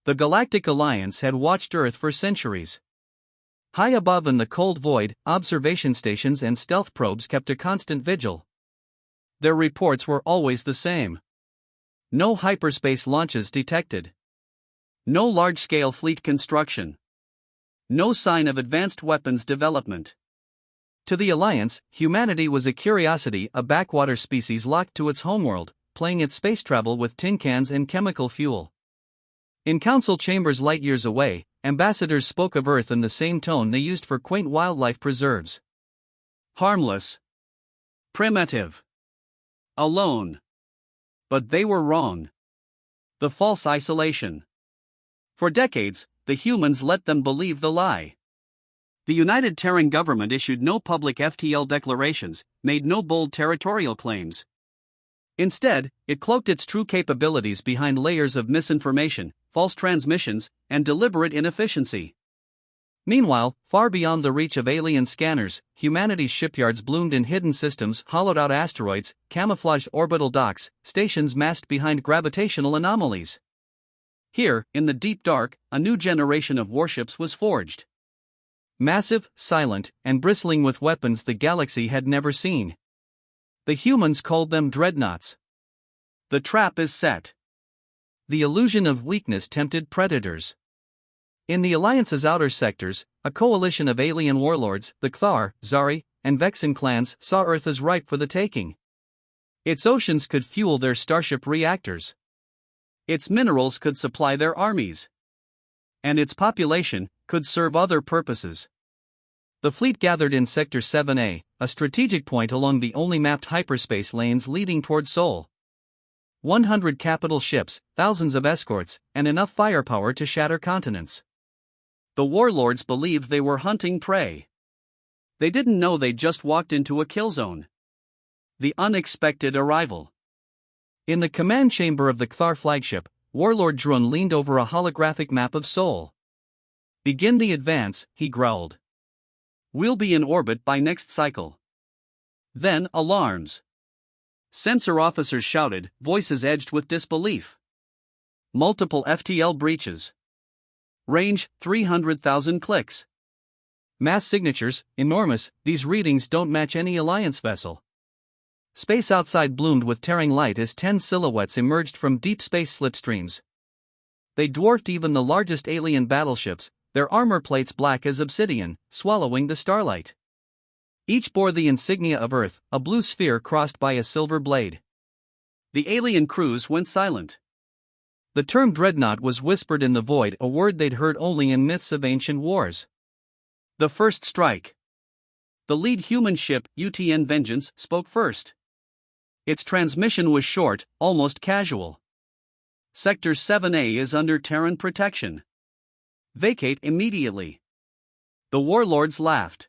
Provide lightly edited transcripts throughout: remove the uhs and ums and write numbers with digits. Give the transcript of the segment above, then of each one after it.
The Galactic Alliance had watched Earth for centuries. High above in the cold void, observation stations and stealth probes kept a constant vigil. Their reports were always the same. No hyperspace launches detected. No large-scale fleet construction. No sign of advanced weapons development. To the Alliance, humanity was a curiosity, a backwater species locked to its homeworld, playing its space travel with tin cans and chemical fuel. In council chambers light years away, ambassadors spoke of Earth in the same tone they used for quaint wildlife preserves. Harmless. Primitive. Alone. But they were wrong. The false isolation. For decades, the humans let them believe the lie. The United Terran government issued no public FTL declarations, made no bold territorial claims. Instead, it cloaked its true capabilities behind layers of misinformation, false transmissions, and deliberate inefficiency. Meanwhile, far beyond the reach of alien scanners, humanity's shipyards bloomed in hidden systems, hollowed-out asteroids, camouflaged orbital docks, stations masked behind gravitational anomalies. Here, in the deep dark, a new generation of warships was forged. Massive, silent, and bristling with weapons the galaxy had never seen. The humans called them Dreadnoughts. The trap is set. The illusion of weakness tempted predators. In the Alliance's outer sectors, a coalition of alien warlords, the Cthar, Zari, and Vexen clans, saw Earth as ripe for the taking. Its oceans could fuel their starship reactors. Its minerals could supply their armies. And its population could serve other purposes. The fleet gathered in Sector 7A, a strategic point along the only mapped hyperspace lanes leading toward Sol. 100 capital ships, thousands of escorts, and enough firepower to shatter continents. The warlords believed they were hunting prey. They didn't know they'd just walked into a kill zone. The unexpected arrival. In the command chamber of the Cthar flagship, Warlord Drun leaned over a holographic map of Sol. "Begin the advance," he growled. "We'll be in orbit by next cycle." Then, alarms. Sensor officers shouted, voices edged with disbelief. Multiple FTL breaches. Range, 300,000 clicks. Mass signatures, enormous, these readings don't match any Alliance vessel. Space outside bloomed with tearing light as 10 silhouettes emerged from deep space slipstreams. They dwarfed even the largest alien battleships, their armor plates black as obsidian, swallowing the starlight. Each bore the insignia of Earth, a blue sphere crossed by a silver blade. The alien crews went silent. The term Dreadnought was whispered in the void, a word they'd heard only in myths of ancient wars. The first strike. The lead human ship, UTN Vengeance, spoke first. Its transmission was short, almost casual. Sector 7A is under Terran protection. Vacate immediately. The warlords laughed.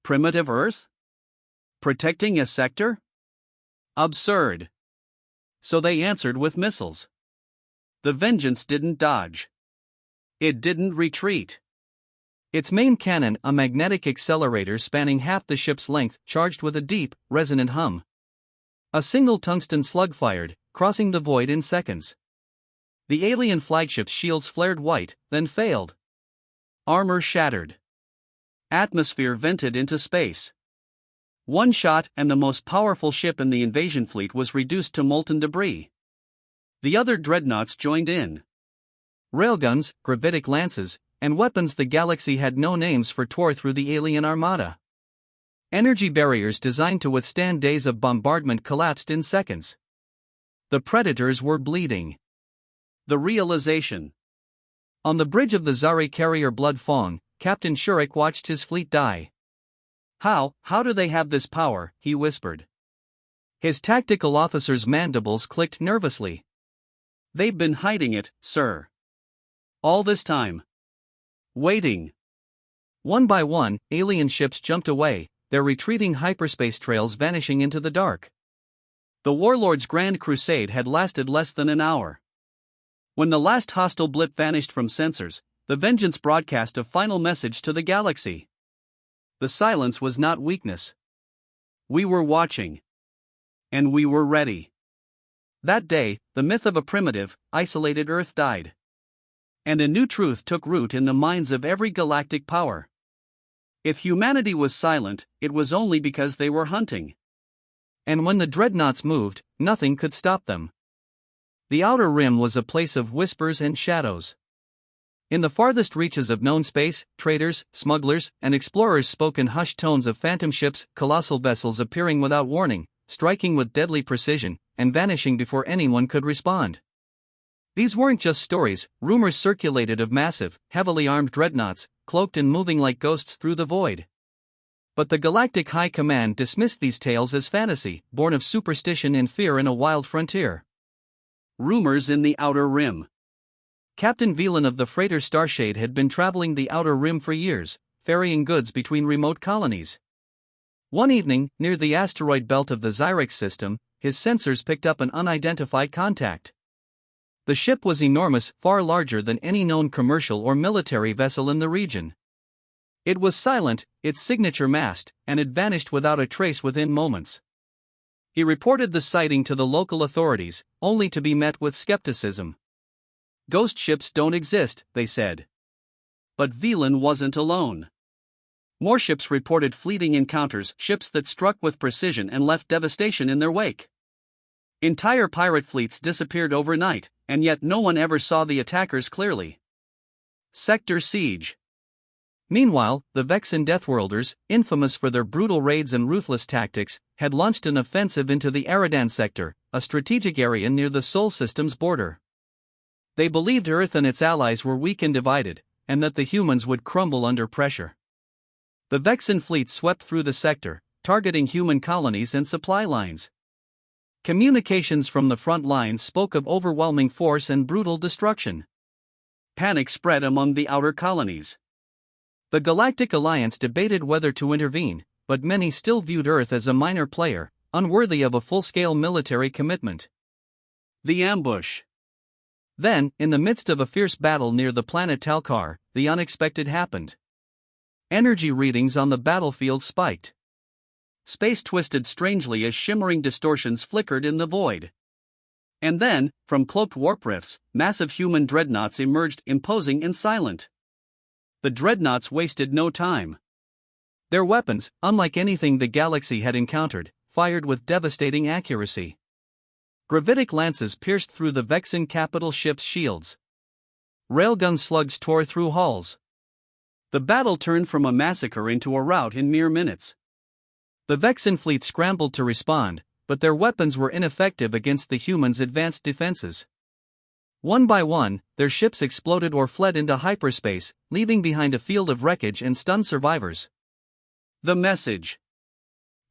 Primitive Earth? Protecting a sector? Absurd. So they answered with missiles. The Vengeance didn't dodge. It didn't retreat. Its main cannon, a magnetic accelerator spanning half the ship's length, charged with a deep, resonant hum. A single tungsten slug fired, crossing the void in seconds. The alien flagship's shields flared white, then failed. Armor shattered. Atmosphere vented into space. One shot and the most powerful ship in the invasion fleet was reduced to molten debris. The other dreadnoughts joined in. Railguns, gravitic lances, and weapons the galaxy had no names for tore through the alien armada. Energy barriers designed to withstand days of bombardment collapsed in seconds. The predators were bleeding. The realization. On the bridge of the Zari carrier Blood Fong, Captain Shurik watched his fleet die. How do they have this power?" he whispered. His tactical officer's mandibles clicked nervously. "They've been hiding it, sir. All this time. Waiting." One by one, alien ships jumped away, their retreating hyperspace trails vanishing into the dark. The warlord's grand crusade had lasted less than an hour. When the last hostile blip vanished from sensors, the Vengeance broadcast a final message to the galaxy. The silence was not weakness. We were watching. And we were ready. That day, the myth of a primitive, isolated Earth died. And a new truth took root in the minds of every galactic power. If humanity was silent, it was only because they were hunting. And when the dreadnoughts moved, nothing could stop them. The Outer Rim was a place of whispers and shadows. In the farthest reaches of known space, traders, smugglers, and explorers spoke in hushed tones of phantom ships, colossal vessels appearing without warning, striking with deadly precision, and vanishing before anyone could respond. These weren't just stories, rumors circulated of massive, heavily armed dreadnoughts, cloaked and moving like ghosts through the void. But the Galactic High Command dismissed these tales as fantasy, born of superstition and fear in a wild frontier. Rumors in the Outer Rim. Captain Velan of the freighter Starshade had been traveling the Outer Rim for years, ferrying goods between remote colonies. One evening, near the asteroid belt of the Xyrix system, his sensors picked up an unidentified contact. The ship was enormous, far larger than any known commercial or military vessel in the region. It was silent, its signature mast, and it vanished without a trace within moments. He reported the sighting to the local authorities, only to be met with skepticism. Ghost ships don't exist, they said. But Velan wasn't alone. More ships reported fleeting encounters, ships that struck with precision and left devastation in their wake. Entire pirate fleets disappeared overnight, and yet no one ever saw the attackers clearly. Sector Siege. Meanwhile, the Vexen Deathworlders, infamous for their brutal raids and ruthless tactics, had launched an offensive into the Aradan sector, a strategic area near the Sol system's border. They believed Earth and its allies were weak and divided, and that the humans would crumble under pressure. The Vexen fleet swept through the sector, targeting human colonies and supply lines. Communications from the front lines spoke of overwhelming force and brutal destruction. Panic spread among the outer colonies. The Galactic Alliance debated whether to intervene, but many still viewed Earth as a minor player, unworthy of a full-scale military commitment. The ambush. Then, in the midst of a fierce battle near the planet Talkar, the unexpected happened. Energy readings on the battlefield spiked. Space twisted strangely as shimmering distortions flickered in the void. And then, from cloaked warp rifts, massive human dreadnoughts emerged, imposing and silent. The dreadnoughts wasted no time. Their weapons, unlike anything the galaxy had encountered, fired with devastating accuracy. Gravitic lances pierced through the Vexen capital ship's shields. Railgun slugs tore through hulls. The battle turned from a massacre into a rout in mere minutes. The Vexen fleet scrambled to respond, but their weapons were ineffective against the humans' advanced defenses. One by one, their ships exploded or fled into hyperspace, leaving behind a field of wreckage and stunned survivors. The message.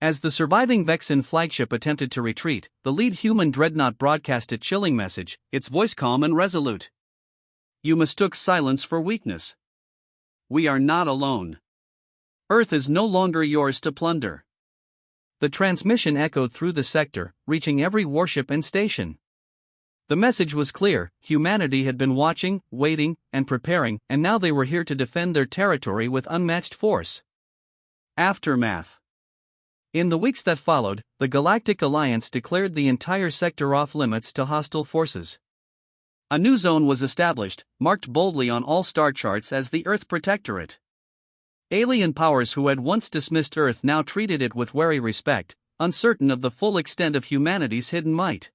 As the surviving Vexen flagship attempted to retreat, the lead human dreadnought broadcast a chilling message, its voice calm and resolute. You mistook silence for weakness. We are not alone. Earth is no longer yours to plunder. The transmission echoed through the sector, reaching every warship and station. The message was clear: humanity had been watching, waiting, and preparing, and now they were here to defend their territory with unmatched force. Aftermath. In the weeks that followed, the Galactic Alliance declared the entire sector off-limits to hostile forces. A new zone was established, marked boldly on all star charts as the Earth Protectorate. Alien powers who had once dismissed Earth now treated it with wary respect, uncertain of the full extent of humanity's hidden might.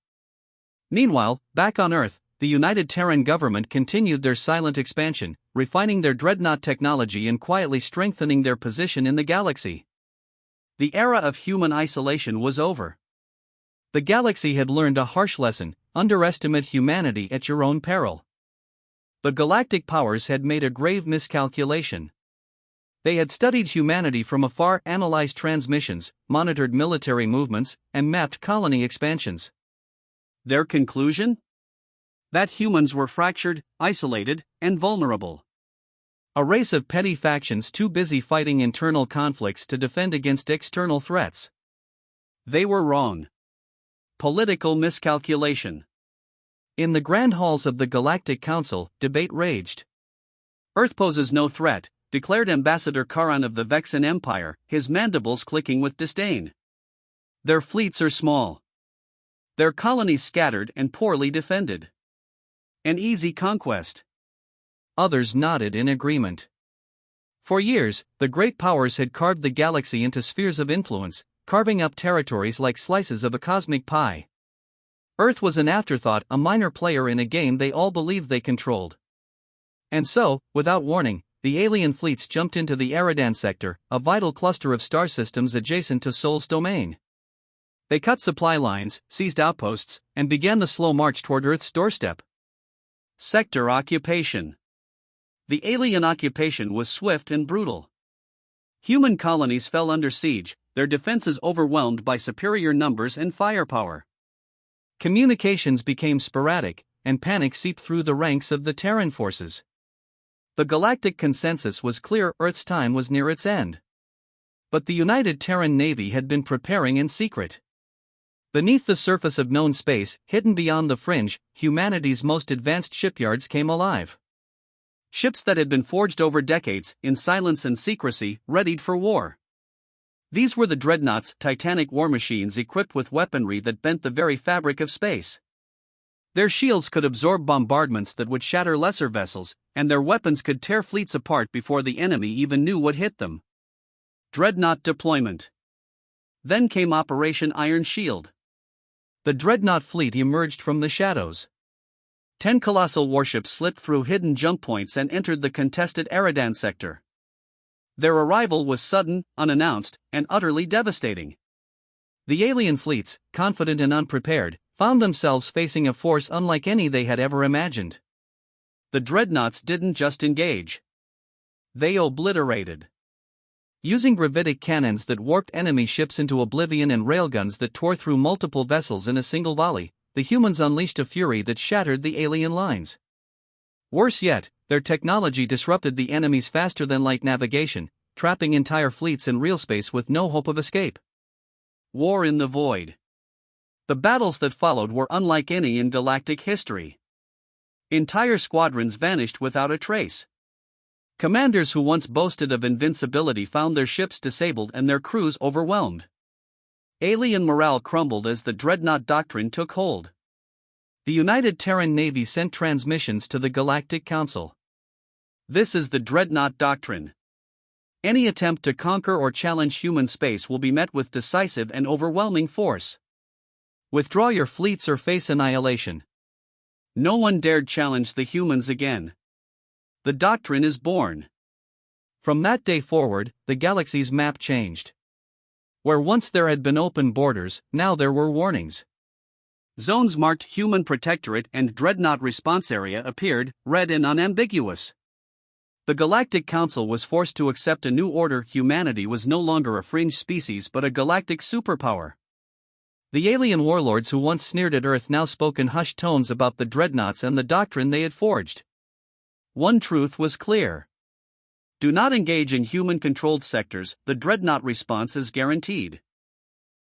Meanwhile, back on Earth, the United Terran government continued their silent expansion, refining their dreadnought technology and quietly strengthening their position in the galaxy. The era of human isolation was over. The galaxy had learned a harsh lesson: underestimate humanity at your own peril. The galactic powers had made a grave miscalculation. They had studied humanity from afar, analyzed transmissions, monitored military movements, and mapped colony expansions. Their conclusion? That humans were fractured, isolated, and vulnerable. A race of petty factions too busy fighting internal conflicts to defend against external threats. They were wrong. Political miscalculation. In the grand halls of the Galactic Council, debate raged. Earth poses no threat, declared Ambassador Karan of the Vexen Empire, his mandibles clicking with disdain. Their fleets are small. Their colonies scattered and poorly defended. An easy conquest. others nodded in agreement. For years, the great powers had carved the galaxy into spheres of influence, carving up territories like slices of a cosmic pie. Earth was an afterthought, a minor player in a game they all believed they controlled. And so, without warning, the alien fleets jumped into the arrogance sector, a vital cluster of star systems adjacent to Sol's domain. They cut supply lines, seized outposts, and began the slow march toward Earth's doorstep. Sector occupation. The alien occupation was swift and brutal. Human colonies fell under siege, their defenses overwhelmed by superior numbers and firepower. Communications became sporadic, and panic seeped through the ranks of the Terran forces. The galactic consensus was clear: Earth's time was near its end. But the United Terran Navy had been preparing in secret. Beneath the surface of known space, hidden beyond the fringe, humanity's most advanced shipyards came alive. Ships that had been forged over decades, in silence and secrecy, readied for war. These were the Dreadnoughts, titanic war machines equipped with weaponry that bent the very fabric of space. Their shields could absorb bombardments that would shatter lesser vessels, and their weapons could tear fleets apart before the enemy even knew what hit them. Dreadnought deployment. Then came Operation Iron Shield. The Dreadnought fleet emerged from the shadows. 10 colossal warships slipped through hidden jump points and entered the contested Aradan sector. Their arrival was sudden, unannounced, and utterly devastating. The alien fleets, confident and unprepared, found themselves facing a force unlike any they had ever imagined. The Dreadnoughts didn't just engage. They obliterated. Using gravitic cannons that warped enemy ships into oblivion and railguns that tore through multiple vessels in a single volley, the humans unleashed a fury that shattered the alien lines. Worse yet, their technology disrupted the enemy's faster-than-light navigation, trapping entire fleets in real space with no hope of escape. War in the Void. The battles that followed were unlike any in galactic history. Entire squadrons vanished without a trace. Commanders who once boasted of invincibility found their ships disabled and their crews overwhelmed. Alien morale crumbled as the Dreadnought Doctrine took hold. The United Terran Navy sent transmissions to the Galactic Council. This is the Dreadnought Doctrine. Any attempt to conquer or challenge human space will be met with decisive and overwhelming force. Withdraw your fleets or face annihilation. No one dared challenge the humans again. The doctrine is born. From that day forward, the galaxy's map changed. Where once there had been open borders, now there were warnings. Zones marked Human Protectorate and Dreadnought Response Area appeared, red and unambiguous. The Galactic Council was forced to accept a new order: humanity was no longer a fringe species but a galactic superpower. The alien warlords who once sneered at Earth now spoke in hushed tones about the Dreadnoughts and the doctrine they had forged. One truth was clear. Do not engage in human-controlled sectors, the Dreadnought response is guaranteed.